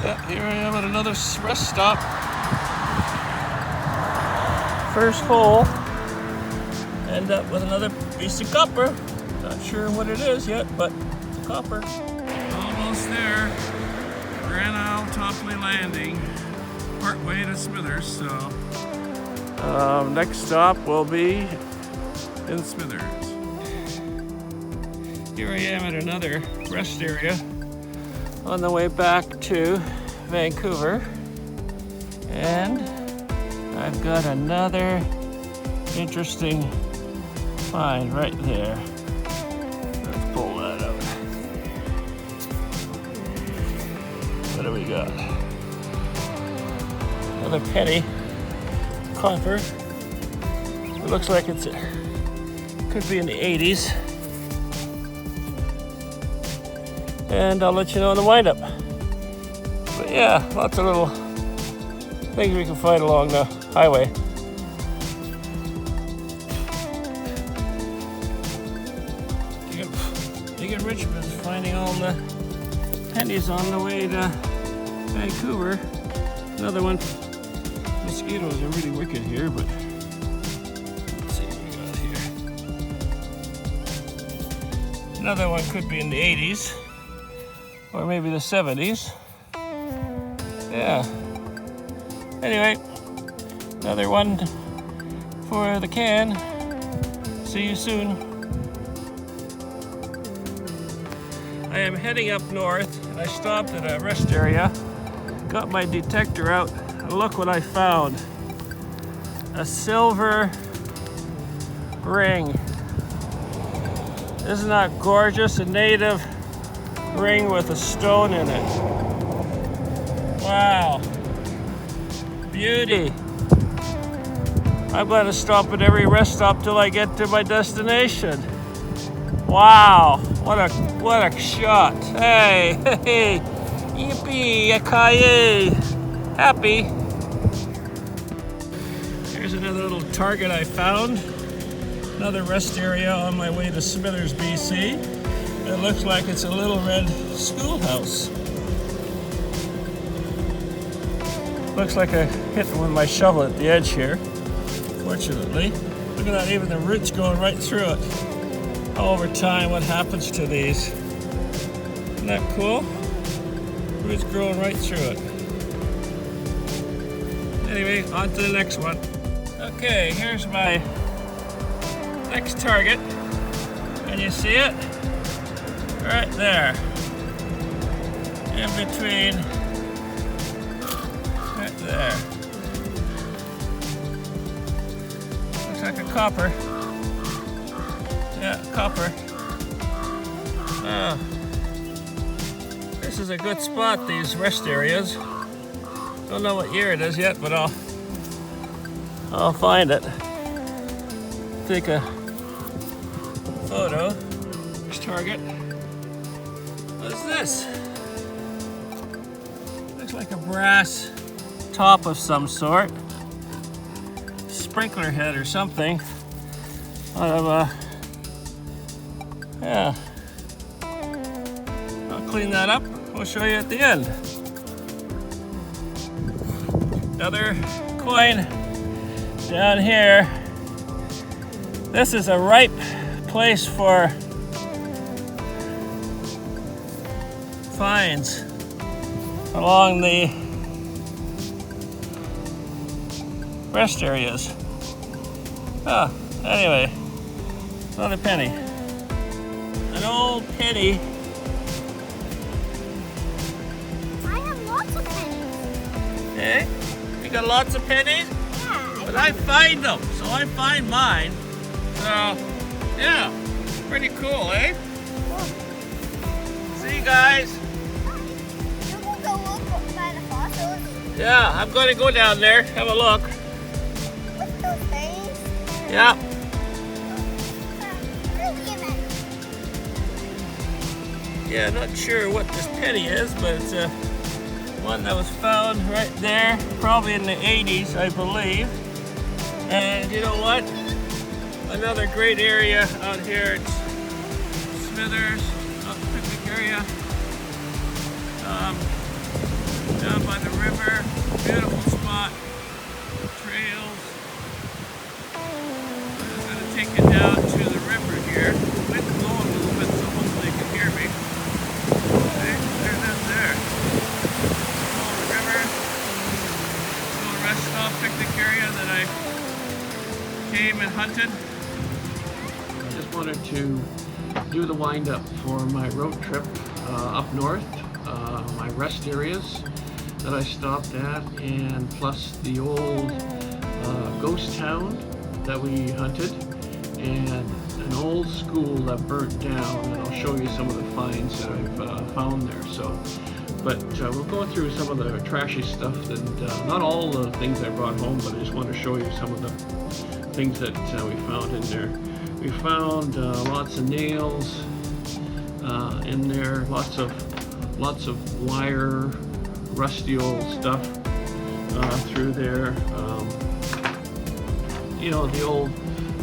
Yeah, here I am at another rest stop. First hole. End up with another piece of copper. Not sure what it is yet, but it's copper. Almost there. Granile Topley Landing. Part way to Smithers, so. Next stop will be in Smithers. Here I am at another rest area on the way back to Vancouver, and I've got another interesting find right there. Let's pull that out. What do we got? Another penny copper. It looks like could be in the 80s. And I'll let you know in the windup. But yeah, lots of little things we can find along the highway. DiggingRichmond's finding all the pennies on the way to Vancouver. Another one. Mosquitoes are really wicked here, but let's see what we got here. Another one could be in the 80s. Or maybe the 70s. Yeah. Anyway, another one for the can. See you soon. I am heading up north. I stopped at a rest area, got my detector out, and look what I found. A silver ring. Isn't that gorgeous? A native ring with a stone in it. Wow. Beauty. I'm going to stop at every rest stop till I get to my destination. Wow. What a shot. Hey, hey. Yippee, yakaye. Happy. Here's another little target I found. Another rest area on my way to Smithers, BC. It looks like it's a little red schoolhouse. Looks like I hit it with my shovel at the edge here, fortunately. Look at that, even the roots going right through it. Over time, what happens to these? Isn't that cool? Roots growing right through it. Anyway, on to the next one. Okay, here's my next target. Can you see it? Right there, in between, right there. Looks like a copper. Yeah, copper. Oh. This is a good spot, these rest areas. Don't know what year it is yet, but I'll find it. Take a photo. Here's target. What is this? Looks like a brass top of some sort. Sprinkler head or something. Out of yeah. I'll clean that up. We'll show you at the end. Another coin down here. This is a ripe place for finds along the rest areas. Oh, anyway, another penny. An old penny. I have lots of pennies. Eh? You got lots of pennies? Yeah. But I find them, so I find mine. So, yeah, pretty cool, eh? See you guys. You will go look by the fossils. Yeah, I'm going to go down there, have a look. With those pennies. Yeah. Yeah, not sure what this penny is, but it's one that was found right there, probably in the 80s, I believe. And you know what? Another great area out here. It's Smithers, picnic area. down by the river. Beautiful spot. Trails. I'm going to take it down to the river here. The wind's blowing a little bit, so hopefully you can hear me. Okay, there it is there. Little river. Little rest stop picnic area that I came and hunted. I just wanted to do the wind up for my road trip up north, my rest areas that I stopped at, and plus the old ghost town that we hunted, and an old school that burnt down, and I'll show you some of the finds that I've found there. So, but we'll go through some of the trashy stuff, and not all the things I brought home, but I just want to show you some of the things that we found in there. We found lots of nails in there, lots of wire, rusty old stuff through there. You know, the old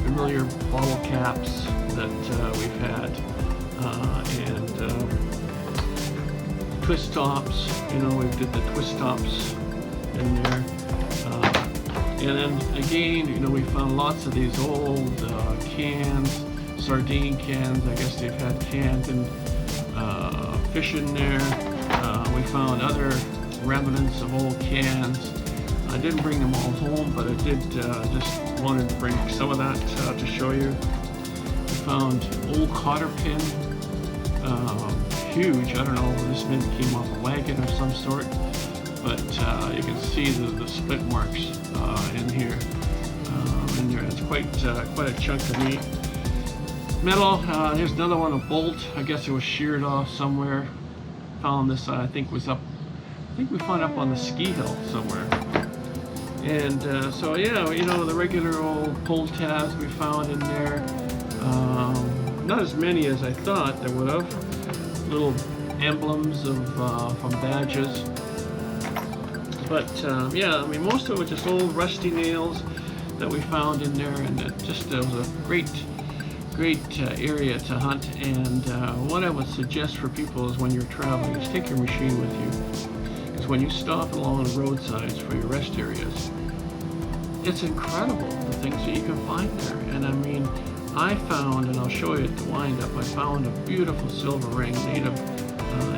familiar bottle caps that we've had, and twist tops. You know, we did the twist tops in there. And then again, you know, we found lots of these old cans, sardine cans. I guess they've had canned and fish in there. We found other remnants of old cans. I didn't bring them all home, but I did just wanted to bring some of that to show you. We found old cotter pin, huge. I don't know, this maybe came off a wagon of some sort, but you can see the split marks in here. In there, it's quite a chunk of meat. Metal. Here's another one, a bolt. I guess it was sheared off somewhere. Found this. I think was up. I think we found up on the ski hill somewhere. And so yeah, you know, the regular old pull tabs we found in there. Not as many as I thought there would have. Little emblems of from badges. But yeah, I mean, most of it was just old rusty nails that we found in there, and it just was a great area to hunt. And what I would suggest for people is when you're traveling is take your machine with you, because when you stop along the roadsides for your rest areas, it's incredible the things that you can find there. And I mean, I found, and I'll show you at the wind up, I found a beautiful silver ring made of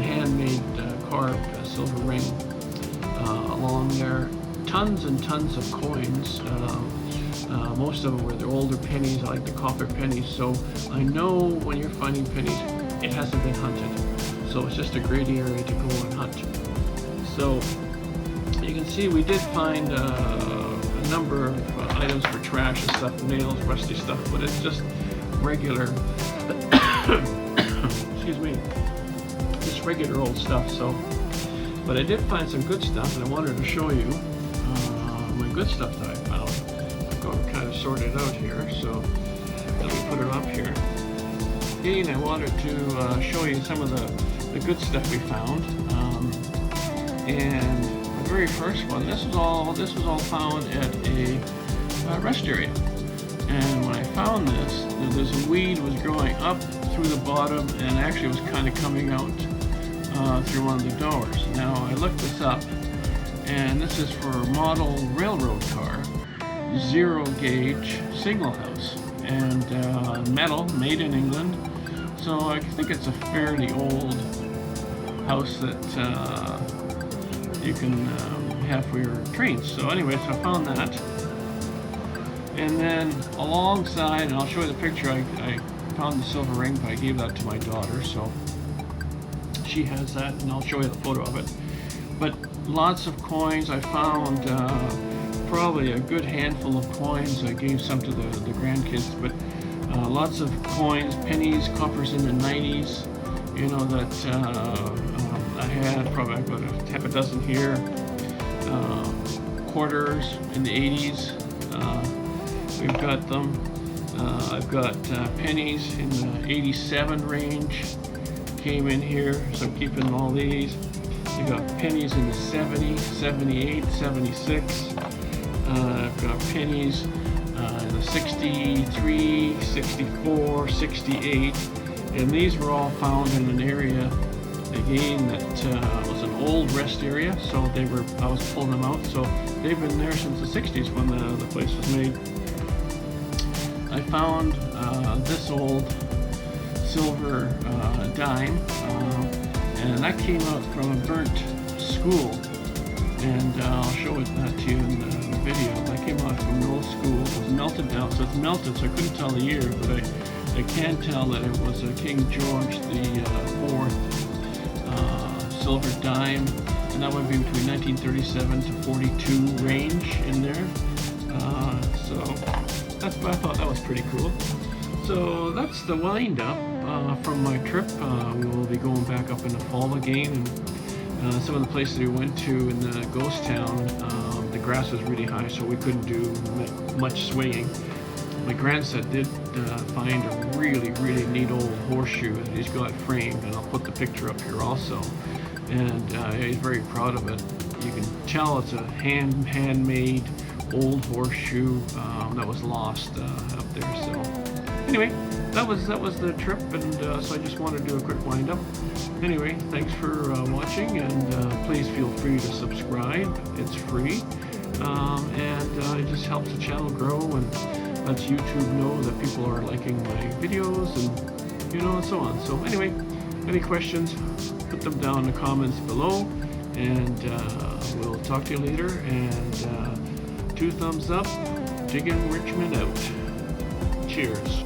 handmade carved silver ring along there. Tons and tons of coins. Most of them were the older pennies. I like the copper pennies. So I know when you're finding pennies, it hasn't been hunted. So it's just a great area to go and hunt. So you can see we did find a number of items for trash and stuff, nails, rusty stuff, but it's just regular, excuse me, just regular old stuff. So, but I did find some good stuff, and I wanted to show you my good stuff that I found. I've got it kind of sorted out here, so let me put it up here. Again, I wanted to show you some of the good stuff we found. And the very first one, this was all found at a rest area. And when I found this, there's a weed was growing up through the bottom, and actually was kind of coming out through one of the doors. Now I looked this up, and this is for a model railroad car, 0 gauge signal house, and metal, made in England. So I think it's a fairly old house that you can have for your trains. So anyway, so I found that. And then alongside, and I'll show you the picture, I found the silver ring, but I gave that to my daughter, so she has that, and I'll show you the photo of it. But lots of coins. I found probably a good handful of coins. I gave some to the grandkids, but lots of coins, pennies, coppers in the 90s, you know, that I had probably, I've got half a dozen here. Quarters in the 80s, we've got them. I've got pennies in the 87 range, came in here, so I'm keeping all these. I've got pennies in the 70, 78, 76. I've got pennies in the 63, 64, 68, and these were all found in an area Again, that was an old rest area, so I was pulling them out. So they've been there since the 60s when the place was made. I found this old silver dime, and that came out from a burnt school, and I'll show it to you in the video. That came out from an old school. It was melted down, so it's melted, so I couldn't tell the year, but I can tell that it was a King George the Fourth silver dime, and that would be between 1937 to 42 range in there. So that's what I thought. That was pretty cool. So that's the wind up from my trip. We will be going back up in the fall again, and some of the places we went to in the ghost town, the grass was really high, so we couldn't do much swinging. My grandson did find a really, really neat old horseshoe that he's got framed, and I'll put the picture up here also. And he's very proud of it. You can tell it's a handmade old horseshoe that was lost up there. So anyway, that was the trip, and so I just wanted to do a quick wind up. Anyway, thanks for watching, and please feel free to subscribe. It's free, and it just helps the channel grow and lets YouTube know that people are liking my videos, and and so on. So anyway, any questions, put them down in the comments below, and we'll talk to you later. And 2 thumbs up. Digging Richmond out. Cheers.